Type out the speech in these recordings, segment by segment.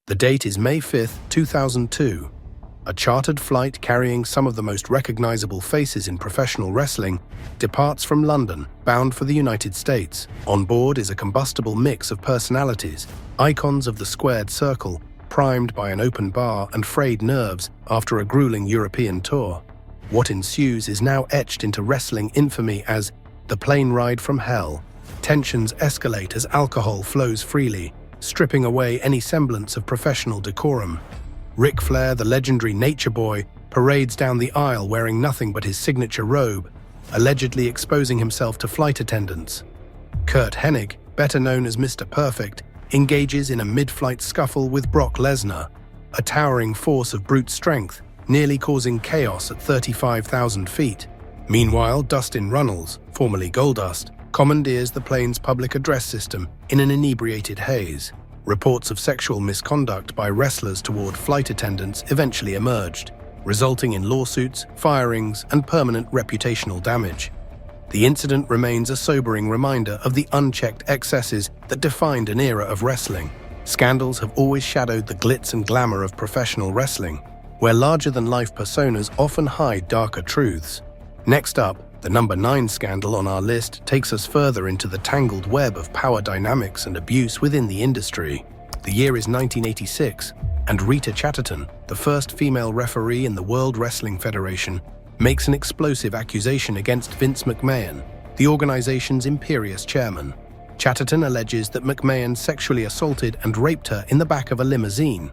The date is May 5, 2002. A chartered flight carrying some of the most recognizable faces in professional wrestling departs from London, bound for the United States. On board is a combustible mix of personalities, icons of the squared circle, primed by an open bar and frayed nerves after a grueling European tour. What ensues is now etched into wrestling infamy as the plane ride from hell. Tensions escalate as alcohol flows freely, stripping away any semblance of professional decorum. Ric Flair, the legendary Nature Boy, parades down the aisle wearing nothing but his signature robe, allegedly exposing himself to flight attendants. Curt Hennig, better known as Mr. Perfect, engages in a mid-flight scuffle with Brock Lesnar, a towering force of brute strength, nearly causing chaos at 35,000 feet. Meanwhile, Dustin Runnels, formerly Goldust, commandeers the plane's public address system in an inebriated haze. Reports of sexual misconduct by wrestlers toward flight attendants eventually emerged, resulting in lawsuits, firings, and permanent reputational damage. The incident remains a sobering reminder of the unchecked excesses that defined an era of wrestling. Scandals have always shadowed the glitz and glamour of professional wrestling, where larger-than-life personas often hide darker truths. Next up, the number 9 scandal on our list takes us further into the tangled web of power dynamics and abuse within the industry. The year is 1986, and Rita Chatton, the first female referee in the World Wrestling Federation, makes an explosive accusation against Vince McMahon, the organization's imperious chairman. Chatton alleges that McMahon sexually assaulted and raped her in the back of a limousine,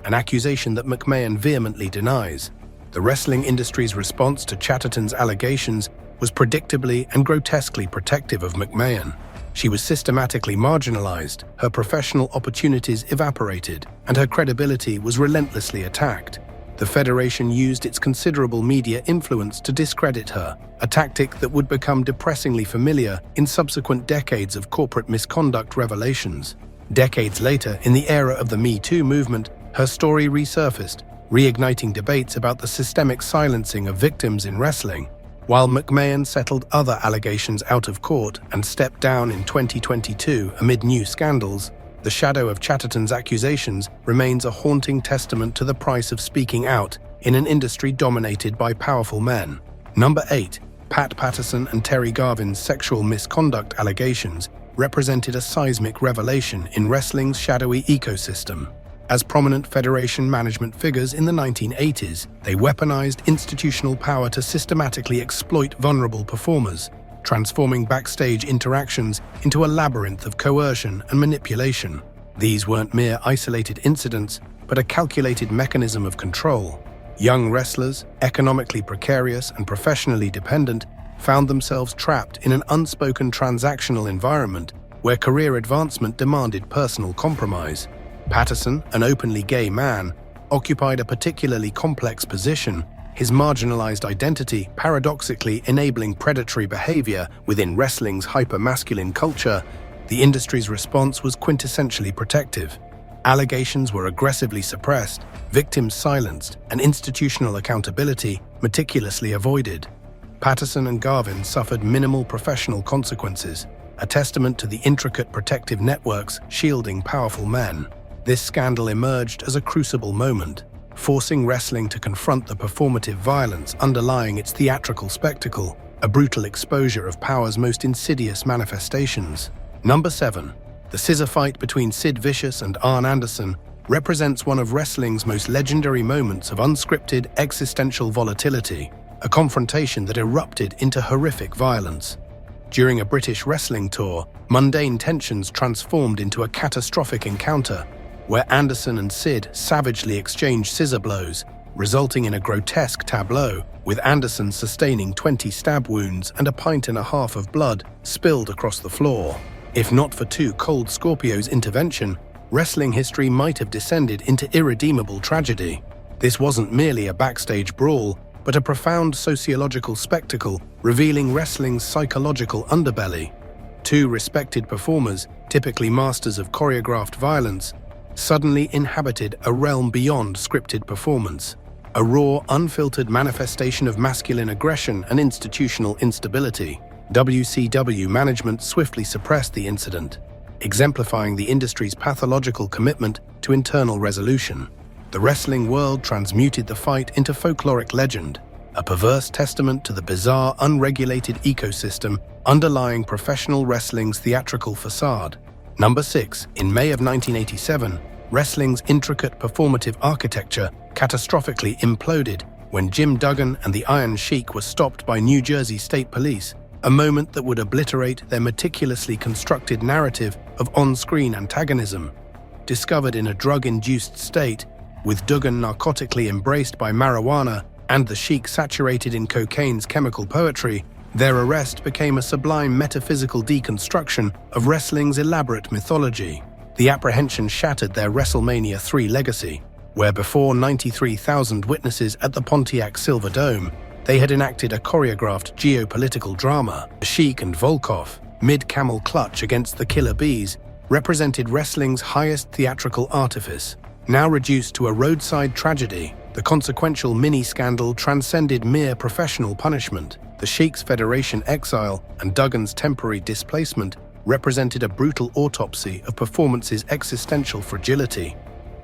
an accusation that McMahon vehemently denies. The wrestling industry's response to Chatton's allegations was predictably and grotesquely protective of McMahon. She was systematically marginalized, her professional opportunities evaporated, and her credibility was relentlessly attacked. The Federation used its considerable media influence to discredit her, a tactic that would become depressingly familiar in subsequent decades of corporate misconduct revelations. Decades later, in the era of the Me Too movement, her story resurfaced, reigniting debates about the systemic silencing of victims in wrestling. While McMahon settled other allegations out of court and stepped down in 2022 amid new scandals, the shadow of Chatton's accusations remains a haunting testament to the price of speaking out in an industry dominated by powerful men. Number 8. Patterson and Garvin's sexual misconduct allegations represented a seismic revelation in wrestling's shadowy ecosystem. As prominent Federation management figures in the 1980s, they weaponized institutional power to systematically exploit vulnerable performers, transforming backstage interactions into a labyrinth of coercion and manipulation. These weren't mere isolated incidents, but a calculated mechanism of control. Young wrestlers, economically precarious and professionally dependent, found themselves trapped in an unspoken transactional environment where career advancement demanded personal compromise. Patterson, an openly gay man, occupied a particularly complex position, his marginalized identity paradoxically enabling predatory behavior within wrestling's hyper-masculine culture. The industry's response was quintessentially protective. Allegations were aggressively suppressed, victims silenced, and institutional accountability meticulously avoided. Patterson and Garvin suffered minimal professional consequences, a testament to the intricate protective networks shielding powerful men. This scandal emerged as a crucible moment, forcing wrestling to confront the performative violence underlying its theatrical spectacle, a brutal exposure of power's most insidious manifestations. Number 7. The scissor fight between Sid Vicious and Arn Anderson represents one of wrestling's most legendary moments of unscripted existential volatility, a confrontation that erupted into horrific violence. During a British wrestling tour, mundane tensions transformed into a catastrophic encounter, where Anderson and Sid savagely exchanged scissor blows, resulting in a grotesque tableau, with Anderson sustaining 20 stab wounds and 1.5 pints of blood spilled across the floor. If not for two cold Scorpios' intervention, wrestling history might have descended into irredeemable tragedy. This wasn't merely a backstage brawl, but a profound sociological spectacle revealing wrestling's psychological underbelly. Two respected performers, typically masters of choreographed violence, suddenly inhabited a realm beyond scripted performance, a raw, unfiltered manifestation of masculine aggression and institutional instability. WCW management swiftly suppressed the incident, exemplifying the industry's pathological commitment to internal resolution. The wrestling world transmuted the fight into folkloric legend, a perverse testament to the bizarre, unregulated ecosystem underlying professional wrestling's theatrical facade. Number 6. In May of 1987, wrestling's intricate performative architecture catastrophically imploded when Jim Duggan and the Iron Sheik were stopped by New Jersey State Police, a moment that would obliterate their meticulously constructed narrative of on-screen antagonism. Discovered in a drug-induced state, with Duggan narcotically embraced by marijuana and the Sheik saturated in cocaine's chemical poetry, their arrest became a sublime metaphysical deconstruction of wrestling's elaborate mythology. The apprehension shattered their WrestleMania 3 legacy, where before 93,000 witnesses at the Pontiac Silverdome, they had enacted a choreographed geopolitical drama. The Sheik and Volkov, mid-camel clutch against the Killer Bees, represented wrestling's highest theatrical artifice. Now reduced to a roadside tragedy, the consequential mini-scandal transcended mere professional punishment. The Sheik's Federation exile and Duggan's temporary displacement represented a brutal autopsy of performance's existential fragility,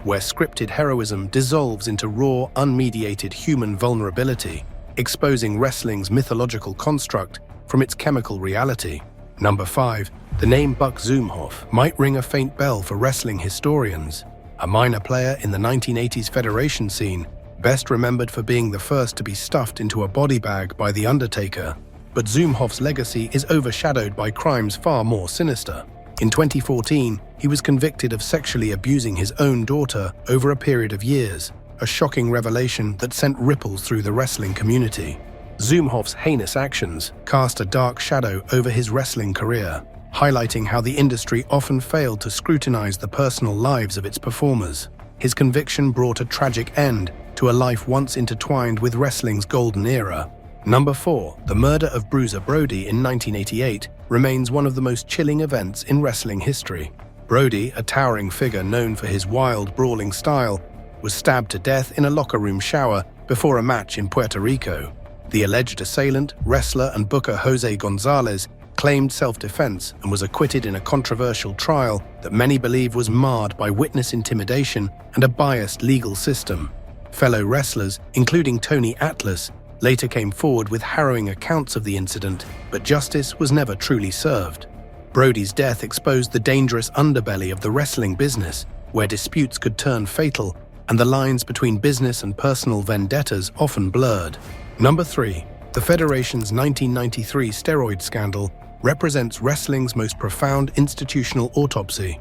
where scripted heroism dissolves into raw, unmediated human vulnerability, exposing wrestling's mythological construct from its chemical reality. Number 5. The name Buck Zum Hof might ring a faint bell for wrestling historians. A minor player in the 1980s Federation scene, best remembered for being the first to be stuffed into a body bag by The Undertaker. But Zum Hof's legacy is overshadowed by crimes far more sinister. In 2014, he was convicted of sexually abusing his own daughter over a period of years, a shocking revelation that sent ripples through the wrestling community. Zum Hof's heinous actions cast a dark shadow over his wrestling career, highlighting how the industry often failed to scrutinize the personal lives of its performers. His conviction brought a tragic end to a life once intertwined with wrestling's golden era. Number 4. The murder of Bruiser Brody in 1988 remains one of the most chilling events in wrestling history. Brody, a towering figure known for his wild, brawling style, was stabbed to death in a locker room shower before a match in Puerto Rico. The alleged assailant, wrestler and booker Jose Gonzalez, claimed self-defense and was acquitted in a controversial trial that many believe was marred by witness intimidation and a biased legal system. Fellow wrestlers, including Tony Atlas, later came forward with harrowing accounts of the incident, but justice was never truly served. Brody's death exposed the dangerous underbelly of the wrestling business, where disputes could turn fatal and the lines between business and personal vendettas often blurred. Number 3. The Federation's 1993 steroid scandal represents wrestling's most profound institutional autopsy,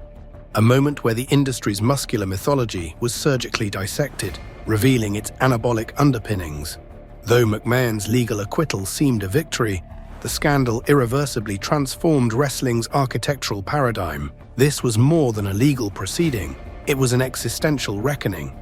a moment where the industry's muscular mythology was surgically dissected, revealing its anabolic underpinnings. Though McMahon's legal acquittal seemed a victory, the scandal irreversibly transformed wrestling's architectural paradigm. This was more than a legal proceeding, it was an existential reckoning.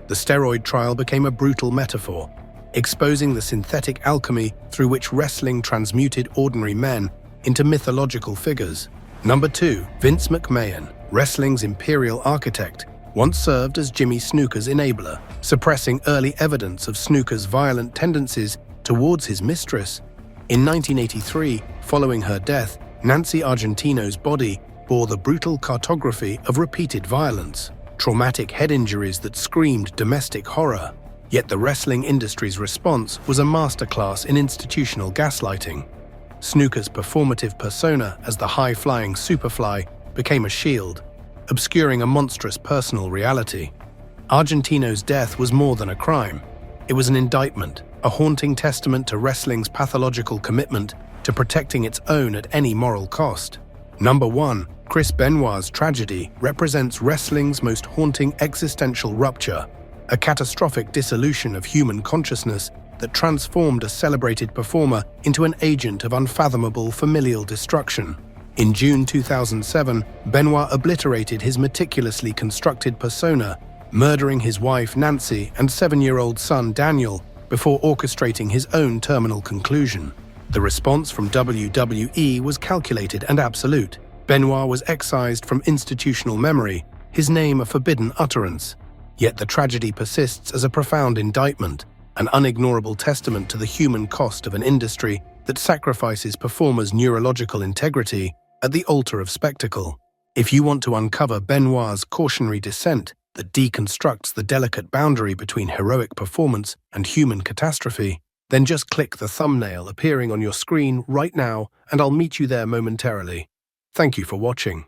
The steroid trial became a brutal metaphor, exposing the synthetic alchemy through which wrestling transmuted ordinary men into mythological figures. Number 2. Vince McMahon, wrestling's imperial architect, once served as Jimmy Snuka's enabler, suppressing early evidence of Snuka's violent tendencies towards his mistress. In 1983, following her death, Nancy Argentino's body bore the brutal cartography of repeated violence, traumatic head injuries that screamed domestic horror. Yet the wrestling industry's response was a masterclass in institutional gaslighting. Snuka's performative persona as the high-flying Superfly became a shield, obscuring a monstrous personal reality. Argentino's death was more than a crime. It was an indictment, a haunting testament to wrestling's pathological commitment to protecting its own at any moral cost. Number 1. Chris Benoit's tragedy represents wrestling's most haunting existential rupture, a catastrophic dissolution of human consciousness that transformed a celebrated performer into an agent of unfathomable familial destruction. In June 2007, Benoit obliterated his meticulously constructed persona, murdering his wife Nancy and 7-year-old son Daniel before orchestrating his own terminal conclusion. The response from WWE was calculated and absolute. Benoit was excised from institutional memory, his name a forbidden utterance. Yet the tragedy persists as a profound indictment, an unignorable testament to the human cost of an industry that sacrifices performers' neurological integrity at the altar of spectacle. If you want to uncover Benoit's cautionary dissent that deconstructs the delicate boundary between heroic performance and human catastrophe, then just click the thumbnail appearing on your screen right now and I'll meet you there momentarily. Thank you for watching.